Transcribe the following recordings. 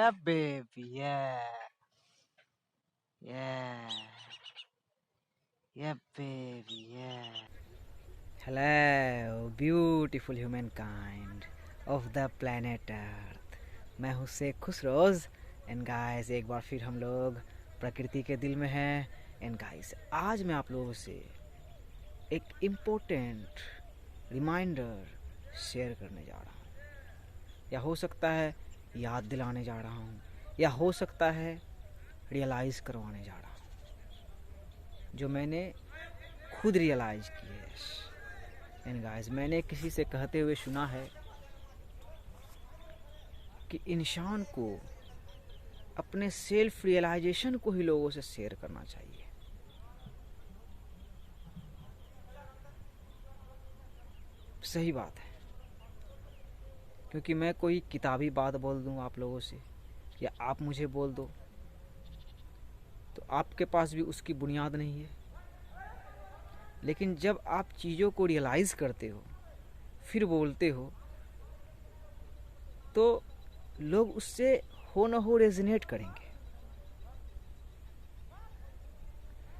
Yeah, baby. Yeah. Yeah. Yeah, baby. Yeah. Hello, beautiful humankind of the planet Earth. मैं हूँ Sheikh खुशरोज and guys एक बार फिर हम लोग प्रकृति के दिल में हैं एंड गाइस आज मैं आप लोगों से एक इम्पोर्टेंट रिमाइंडर शेयर करने जा रहा हूँ, या हो सकता है याद दिलाने जा रहा हूँ, या हो सकता है रियलाइज़ करवाने जा रहा हूँ, जो मैंने खुद रियलाइज़ की है। एंड गाइस मैंने किसी से कहते हुए सुना है कि इंसान को अपने सेल्फ रियलाइजेशन को ही लोगों से शेयर करना चाहिए। सही बात है, क्योंकि मैं कोई किताबी बात बोल दूं आप लोगों से या आप मुझे बोल दो तो आपके पास भी उसकी बुनियाद नहीं है। लेकिन जब आप चीज़ों को रियलाइज़ करते हो फिर बोलते हो तो लोग उससे हो न हो रेजोनेट करेंगे।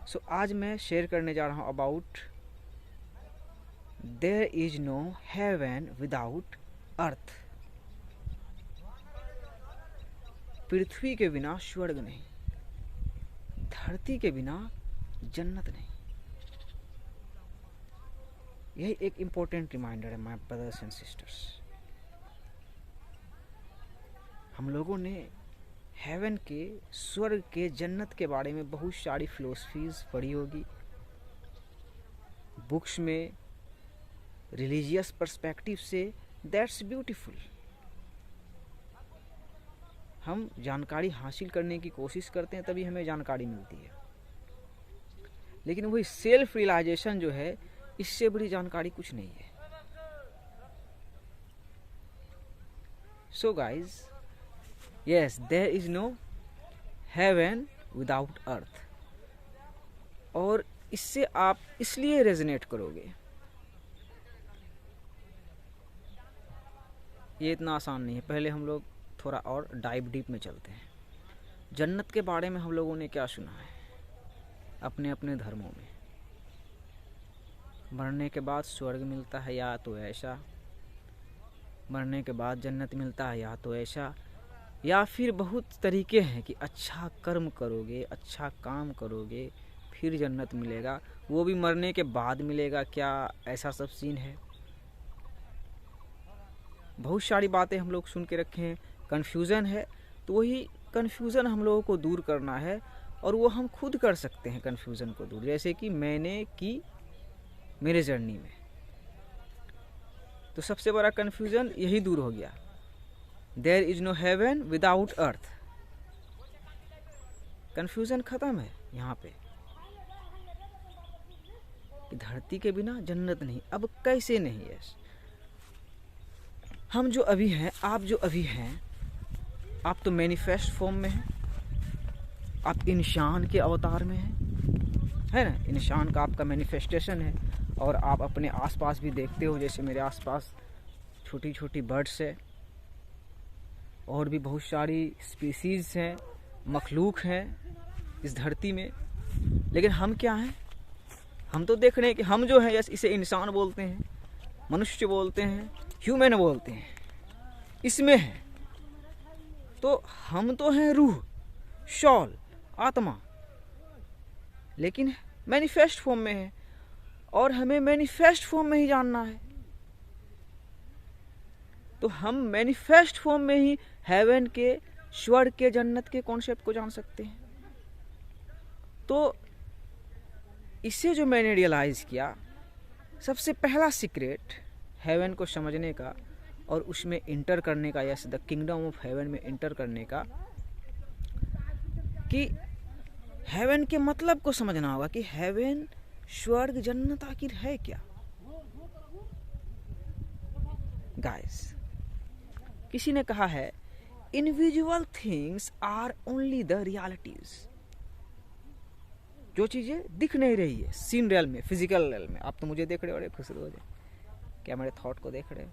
सो आज मैं शेयर करने जा रहा हूँ about there is no heaven without earth. पृथ्वी के बिना स्वर्ग नहीं, धरती के बिना जन्नत नहीं। यही एक इम्पोर्टेंट रिमाइंडर है माय ब्रदर्स एंड सिस्टर्स। हम लोगों ने हेवन के, स्वर्ग के, जन्नत के बारे में बहुत सारी फिलोसफीज पढ़ी होगी, बुक्स में, रिलीजियस पर्सपेक्टिव से। That's beautiful. हम जानकारी हासिल करने की कोशिश करते हैं तभी हमें जानकारी मिलती है, लेकिन वही सेल्फ रियलाइजेशन जो है इससे बड़ी जानकारी कुछ नहीं है। So guys, yes, there is no heaven without earth. और इससे आप इसलिए रेजोनेट करोगे, ये इतना आसान नहीं है। पहले हम लोग थोड़ा और डाइव डीप में चलते हैं। जन्नत के बारे में हम लोगों ने क्या सुना है अपने अपने धर्मों में? मरने के बाद स्वर्ग मिलता है, या तो ऐसा, मरने के बाद जन्नत मिलता है, या तो ऐसा, या फिर बहुत तरीके हैं कि अच्छा कर्म करोगे, अच्छा काम करोगे फिर जन्नत मिलेगा, वो भी मरने के बाद मिलेगा। क्या ऐसा सब सीन है? बहुत सारी बातें हम लोग सुन के रखे हैं। कन्फ्यूज़न है, तो वही कन्फ्यूज़न हम लोगों को दूर करना है, और वो हम खुद कर सकते हैं कन्फ्यूज़न को दूर, जैसे कि मैंने की मेरे जर्नी में। तो सबसे बड़ा कन्फ्यूज़न यही दूर हो गया। There is no heaven without earth. Confusion ख़त्म है यहाँ पे कि धरती के बिना जन्नत नहीं। अब कैसे नहीं है? हम जो अभी हैं, आप जो अभी हैं, आप तो मैनिफेस्ट फॉर्म में हैं, आप इंसान के अवतार में हैं, है ना? इंसान का आपका मैनिफेस्टेशन है। और आप अपने आसपास भी देखते हो, जैसे मेरे आसपास छोटी छोटी बर्ड्स है, और भी बहुत सारी स्पीसीज हैं, मखलूक हैं इस धरती में। लेकिन हम क्या हैं? हम तो देख रहे हैं कि हम जो हैं, इसे इंसान बोलते हैं, मनुष्य बोलते हैं, ह्यूमन बोलते हैं, इसमें है। तो हम तो हैं रूह, शॉल, आत्मा, लेकिन मैनिफेस्ट फॉर्म में है, और हमें मैनिफेस्ट फॉर्म में ही जानना है। तो हम मैनिफेस्ट फॉर्म में ही हेवन के, स्वर्ग के, जन्नत के कॉन्सेप्ट को जान सकते हैं। तो इसे जो मैंने रियलाइज़ किया, सबसे पहला सीक्रेट हेवन को समझने का और उसमें इंटर करने का, yes, the kingdom of haven में इंटर करने का, कि हेवन के मतलब को समझना होगा कि हेवन, स्वर्ग, जन्नत आखिर है क्या। गाइस, किसी ने कहा है invisible things are only the realities. जो चीजें दिख नहीं रही है सीन रियल में, फिजिकल रियल में। आप तो मुझे देख रहे हो, अरे खुश हो जाए, क्या मेरे थॉट को देख रहे हो?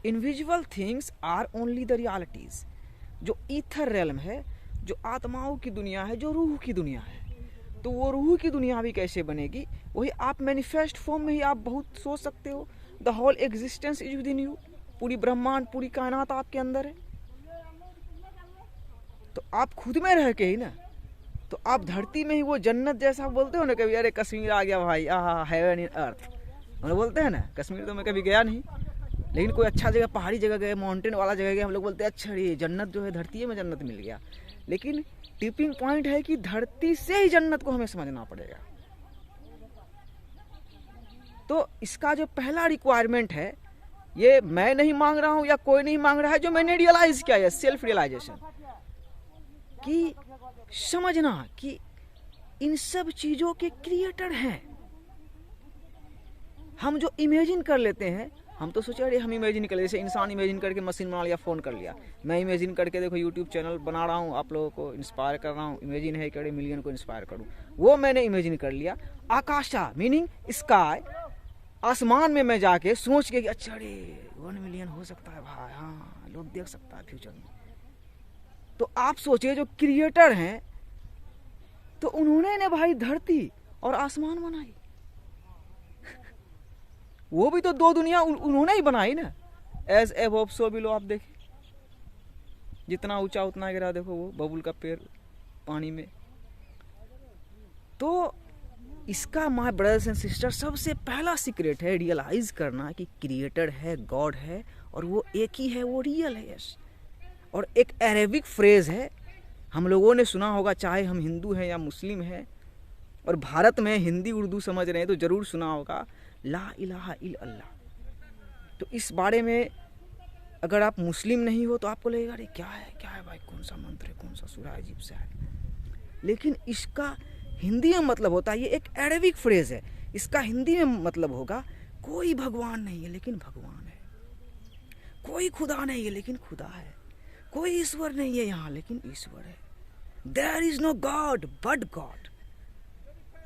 Invisible things are only the realities. जो ईथर रेलम है, जो आत्माओं की दुनिया है, जो रूह की दुनिया है, तो वो रूह की दुनिया भी कैसे बनेगी? वही आप मैनिफेस्ट फॉर्म में ही आप बहुत सोच सकते हो। The whole existence is within you, पूरी ब्रह्मांड, पूरी कायनात आपके अंदर है। तो आप खुद में रह के ही ना, तो आप धरती में ही वो जन्नत जैसा बोलते हो ना कभी, अरे कश्मीर आ गया भाई, आहा हेवन इन अर्थ, हम लोग बोलते हैं ना। कश्मीर तो मैं कभी गया नहीं, लेकिन कोई अच्छा जगह, पहाड़ी जगह गए, माउंटेन वाला जगह गए, हम लोग बोलते हैं अच्छा ये जन्नत जो है धरती में जन्नत मिल गया। लेकिन टिपिंग पॉइंट है कि धरती से ही जन्नत को हमें समझना पड़ेगा। तो इसका जो पहला रिक्वायरमेंट है, ये मैं नहीं मांग रहा हूं या कोई नहीं मांग रहा है, जो मैंने रियलाइज किया है, सेल्फ रियलाइजेशन, कि समझना कि इन सब चीजों के क्रिएटर हैं। हम जो इमेजिन कर लेते हैं, हम तो सोचे अरे हम इमेजिन कर ले, जैसे इंसान इमेजिन करके मशीन बना लिया, फ़ोन कर लिया। मैं इमेजिन करके देखो यूट्यूब चैनल बना रहा हूँ, आप लोगों को इंस्पायर कर रहा हूँ, इमेजिन है कि अरे मिलियन को इंस्पायर करूँ, वो मैंने इमेजिन कर लिया। आकाशा मीनिंग स्काई, आसमान में मैं जाके सोच के कि अच्छा अरे 1 मिलियन हो सकता है भाई, हाँ लोग देख सकता है फ्यूचर में। तो आप सोचिए जो क्रिएटर हैं, तो उन्होंने ने भाई धरती और आसमान बनाई। वो भी तो 2 दुनिया उन्होंने ही बनाई ना। एज एबव सो बिलो, आप देखिए जितना ऊंचा उतना गिरा, देखो वो बबुल का पेड़ पानी में। तो इसका माय ब्रदर्स एंड सिस्टर सबसे पहला सीक्रेट है रियलाइज करना कि क्रिएटर है, गॉड है, और वो एक ही है, वो रियल है। यस। और एक अरेबिक फ्रेज है, हम लोगों ने सुना होगा, चाहे हम हिंदू हैं या मुस्लिम हैं, और भारत में हिंदी उर्दू समझ रहे हैं तो जरूर सुना होगा, ला इलाहा इल्लल्लाह। तो इस बारे में अगर आप मुस्लिम नहीं हो तो आपको लगेगा अरे क्या है भाई, कौन सा मंत्र है, कौन सा सूरा, अजीब सा है। लेकिन इसका हिंदी में मतलब होता है, ये एक अरेबिक फ्रेज है, इसका हिंदी में मतलब होगा कोई भगवान नहीं है लेकिन भगवान है, कोई खुदा नहीं है लेकिन खुदा है, कोई ईश्वर नहीं है यहाँ लेकिन ईश्वर है। There is no god but God.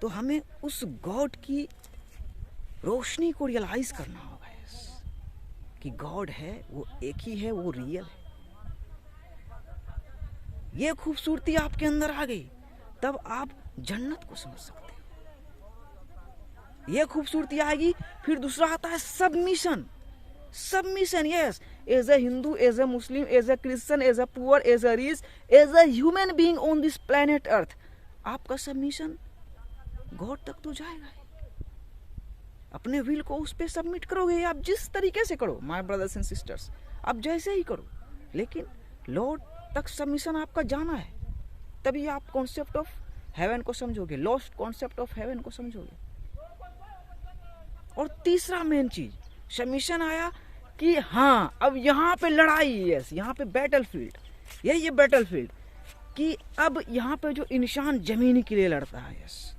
तो हमें उस गॉड की रोशनी को रियलाइज करना होगा कि गॉड है, वो एक ही है, वो रियल है। ये खूबसूरती आपके अंदर आ गई, तब आप जन्नत को समझ सकते हो। ये खूबसूरती आएगी। फिर दूसरा आता है submission. Submission, yes. As a Hindu, as a Muslim, as a Christian, as a poor, as a rich, as a human being on this planet earth, आपका सबमिशन गॉड तक तो जाएगा। अपने विल को उस पर सबमिट करोगे, आप जिस तरीके से करो माय ब्रदर्स एंड सिस्टर्स, आप जैसे ही करो, लेकिन लॉर्ड तक सबमिशन आपका जाना है। तभी आप कॉन्सेप्ट ऑफ हेवन को समझोगे, लॉस्ट कॉन्सेप्ट ऑफ हेवन को समझोगे। और तीसरा मेन चीज, सबमिशन आया कि हाँ अब यहाँ पे लड़ाई, यस, यहाँ पे बैटल फील्ड, यही बैटल फील्ड, कि अब यहाँ पे जो इंसान जमीन के लिए लड़ता है, यस।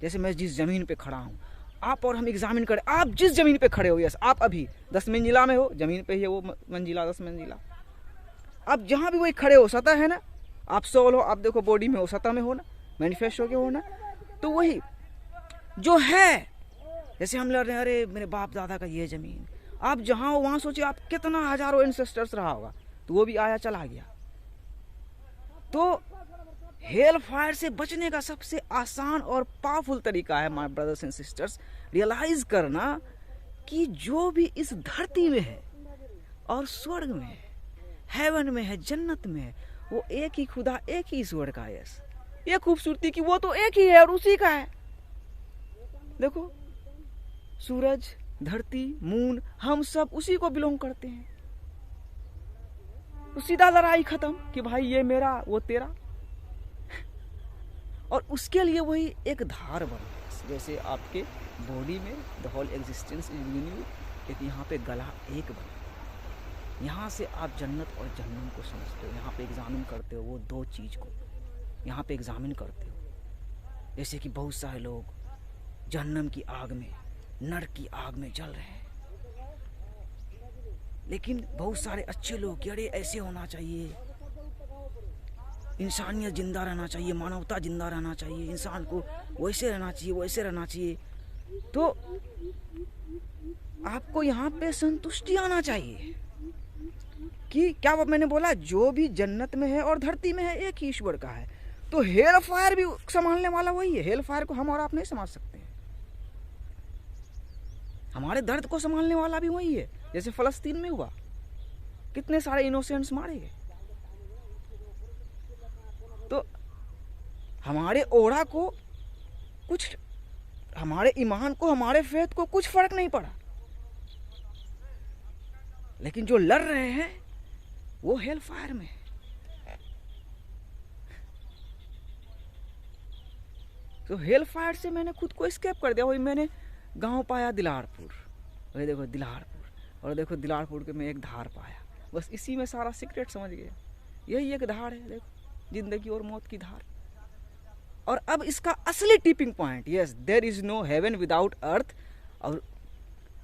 जैसे मैं जिस जमीन पे खड़ा हूँ, आप और हम एग्जामिन करें, आप जिस जमीन पे खड़े हो, यस, आप अभी 10 मंजिला में हो, जमीन पे ही है वो मंजिला, 10 मंजिला। अब जहाँ भी वही खड़े हो, सतह है ना, आप सोल हो, आप देखो बॉडी में हो, सतह में हो ना, मैनिफेस्ट हो के हो ना, तो वही जो है, जैसे हम लड़ रहे हैं, अरे मेरे बाप दादा का ये जमीन, आप जहाँ हो वहाँ सोचिए आप कितना हजारों एंसेस्टर्स रहा होगा, तो वो भी आया चला गया। तो हेल फायर से बचने का सबसे आसान और पावरफुल तरीका है my brothers and sisters, realise करना कि जो भी इस धरती में है और स्वर्ग में है, हेवन में है, जन्नत में है, वो एक ही खुदा, एक ही ईश्वर का है। यस। ये खूबसूरती कि वो तो एक ही है और उसी का है। देखो सूरज, धरती, मून, हम सब उसी को बिलोंग करते हैं। तो सीधा लड़ाई खत्म कि भाई ये मेरा वो तेरा। और उसके लिए वही एक धार बन, जैसे आपके बॉडी में the whole existence is with you, एक यहाँ पे गला एक बन, यहाँ से आप जन्नत और जहन्नम को समझते हो, यहाँ पे एग्जामिन करते हो वो 2 चीज को, यहाँ पे एग्जामिन करते हो। जैसे कि बहुत सारे लोग जहन्नम की आग में, नरक की आग में जल रहे हैं, लेकिन बहुत सारे अच्छे लोग कि अरे ऐसे होना चाहिए, इंसानियत जिंदा रहना चाहिए, मानवता जिंदा रहना चाहिए, इंसान को वैसे रहना चाहिए, वैसे रहना चाहिए। तो आपको यहाँ पे संतुष्टि आना चाहिए कि क्या मैंने बोला, जो भी जन्नत में है और धरती में है एक ही ईश्वर का है। तो हेल फायर भी संभालने वाला वही है। हेल फायर को हम और आप नहीं संभाल सकते हैं। हमारे दर्द को संभालने वाला भी वही है। जैसे फलस्तीन में हुआ, कितने सारे इनोसेंट्स मारे गए। तो हमारे ओरा को कुछ, हमारे ईमान को, हमारे फेथ को कुछ फर्क नहीं पड़ा, लेकिन जो लड़ रहे हैं वो हेल फायर में है। तो हेल फायर से मैंने खुद को एस्केप कर दिया। वही मैंने गांव पाया दिलारपुर, वही देखो दिलारपुर, और देखो दिलारपुर के मैं एक धार पाया। बस इसी में सारा सीक्रेट समझ गया। यही एक धार है, देखो, जिंदगी और मौत की धार। और अब इसका असली tipping point, yes, there is no heaven without earth, और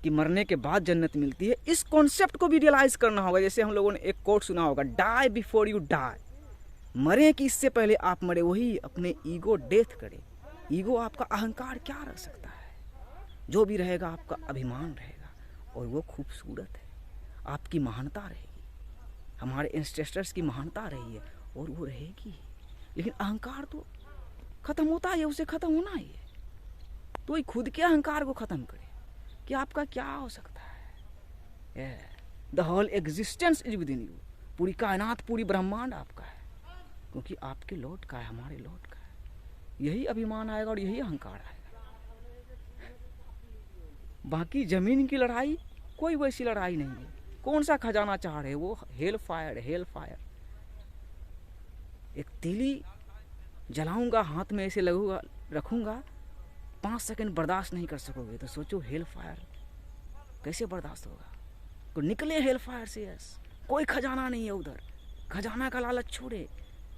कि मरने के बाद जन्नत मिलती है, इस कॉन्सेप्ट को भी रियलाइज करना होगा। जैसे हम लोगों ने एक कोट सुना होगा, डाई बिफोर यू डाई, मरे कि इससे पहले आप मरे। वही अपने ईगो डेथ करे। ईगो आपका अहंकार क्या रह सकता है? जो भी रहेगा आपका अभिमान रहेगा, और वो खूबसूरत है। आपकी महानता रहेगी, हमारे एंसेस्टर्स की महानता रही है और वो रहेगी। लेकिन अहंकार तो खत्म होता है, उसे खत्म होना ही है। तो ये खुद के अहंकार को खत्म करे कि आपका क्या हो सकता है। The whole existence is within you. पूरी कायनात, पूरी ब्रह्मांड आपका है, क्योंकि आपके लॉर्ड का है, हमारे लॉर्ड का है। यही अभिमान आएगा और यही अहंकार आएगा। बाकी जमीन की लड़ाई कोई वैसी लड़ाई नहीं है। कौन सा खजाना चाह रहे, वो हेल फायर, हेल फायर। एक तीली जलाऊंगा, हाथ में ऐसे लगूंगा, रखूंगा, 5 सेकंड बर्दाश्त नहीं कर सकोगे, तो सोचो हेल फायर कैसे बर्दाश्त होगा। तो निकले हेल फायर से। यस, कोई खजाना नहीं है उधर, खजाना का लालच छोड़े,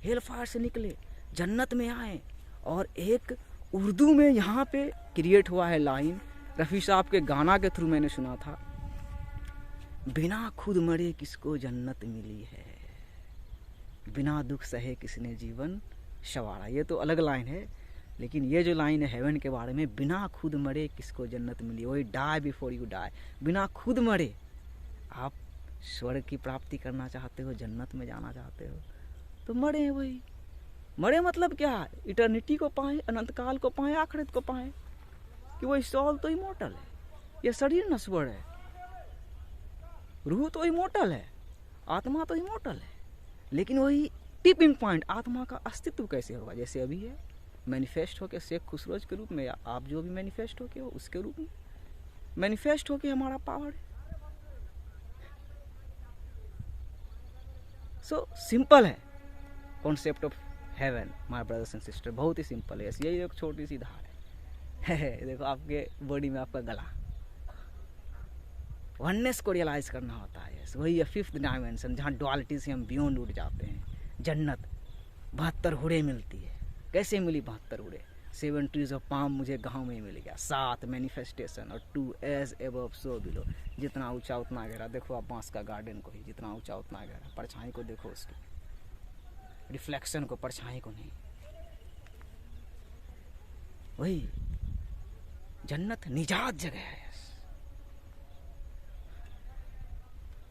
हेल फायर से निकले, जन्नत में आए। और एक उर्दू में यहाँ पे क्रिएट हुआ है लाइन, रफ़ी साहब के गाना के थ्रू मैंने सुना था, बिना खुद मरे किसको जन्नत मिली है, बिना दुख सहे किसने जीवन सवारा। ये तो अलग लाइन है, लेकिन ये जो लाइन है हेवन के बारे में, बिना खुद मरे किसको जन्नत मिली, वही डाई बिफोर यू डाई। बिना खुद मरे आप स्वर्ग की प्राप्ति करना चाहते हो, जन्नत में जाना चाहते हो, तो मरे। वही मरे मतलब क्या, इटर्निटी को पाए, अनंत काल को पाए, आखिरत को पाए। कि वही सोल तो इमोर्टल है, ये शरीर नश्वर है, रूह तो इमोर्टल है, आत्मा तो इमोर्टल है। लेकिन वही टिपिंग पॉइंट, आत्मा का अस्तित्व कैसे होगा, जैसे अभी है मैनिफेस्ट होके शेख खुसरोज के रूप में, या आप जो भी मैनिफेस्ट होके हो उसके रूप में मैनिफेस्ट होके हमारा पावर है। सो सिंपल है concept of haven my brothers and sister, बहुत ही सिंपल है। यही एक छोटी सी धार है। देखो आपके बॉडी में आपका गला, वननेस को रियलाइज करना होता है। वही है 5th डायमेंशन, जहाँ डुअलिटी से हम बियॉन्ड उठ जाते हैं। जन्नत 72 हुरे मिलती है। कैसे मिली 72 हुरे? 7 ट्रीज ऑफ पाम मुझे गाँव में मिल गया, 7 मैनिफेस्टेशन, और 2 एज एबव सो बिलो। जितना ऊंचा उतना गहरा। देखो आप बांस का गार्डन को ही, जितना ऊंचा उतना गहरा। परछाई को देखो, उसकी रिफ्लेक्शन को, परछाई को नहीं। वही जन्नत निजात जगह है।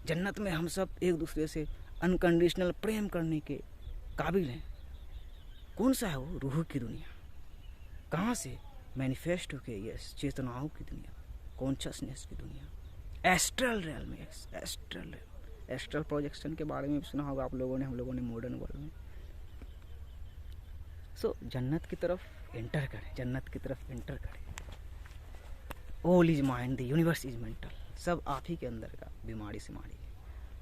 जन्नत में हम सब एक दूसरे से अनकंडीशनल प्रेम करने के काबिल हैं। कौन सा है वो? रूह की दुनिया। कहाँ से? मैनिफेस्ट होके, यस, चेतनाओं की दुनिया, कॉन्शियसनेस की दुनिया, एस्ट्रल रियल्म में। एस्ट्रल रियल्म, एस्ट्रल प्रोजेक्शन के बारे में सुना होगा आप लोगों ने, हम लोगों ने मॉडर्न वर्ल्ड में। सो जन्नत की तरफ एंटर करें, जन्नत की तरफ एंटर करें। All is mind, the universe is mental. सब आप ही के अंदर का बीमारी सिमारी है।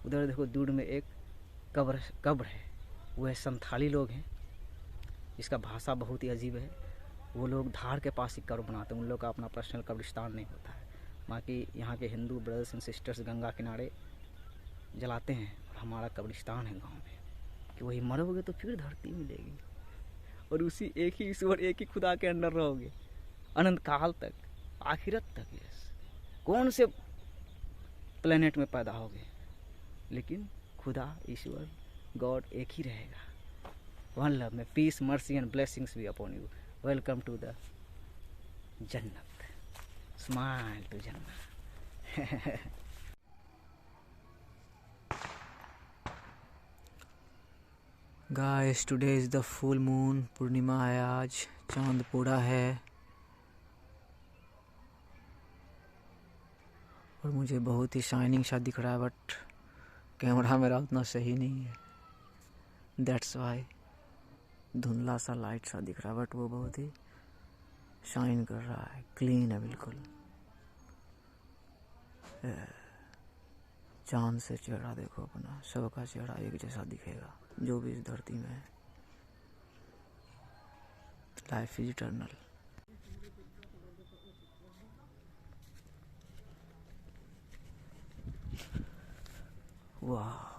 उधर देखो दूर में एक कब्र है, वो है संथाली लोग हैं, जिसका भाषा बहुत ही अजीब है। वो लोग धार के पास ही कब्र बनाते हैं, उन लोग का अपना पर्सनल कब्रिस्तान नहीं होता है। बाकी यहाँ के Hindu brothers and sisters Ganga किनारे जलाते हैं, और हमारा कब्रिस्तान है गाँव में, कि वही मरोगे तो फिर धरती मिलेगी, और उसी एक ही ईश्वर, एक ही खुदा के अंदर रहोगे अनंत काल तक, आखिरत तक। यस, कौन से प्लेनेट में पैदा होगे, लेकिन खुदा, ईश्वर, गॉड एक ही रहेगा। वन लव में peace, mercy and blessings be upon you. Welcome to the Jannat, smile to Jannat. Guys, today is the full moon, पूर्णिमा है आज, चांद पूरा है और मुझे बहुत ही शाइनिंग सा दिख रहा है, बट कैमरा मेरा उतना सही नहीं है, दैट्स वाई धुंधला सा लाइट सा दिख रहा है, बट वो बहुत ही शाइन कर रहा है, क्लीन है बिल्कुल। चांद से चेहरा देखो अपना, सबका चेहरा एक जैसा दिखेगा जो भी इस धरती में है। Life is eternal. वाह।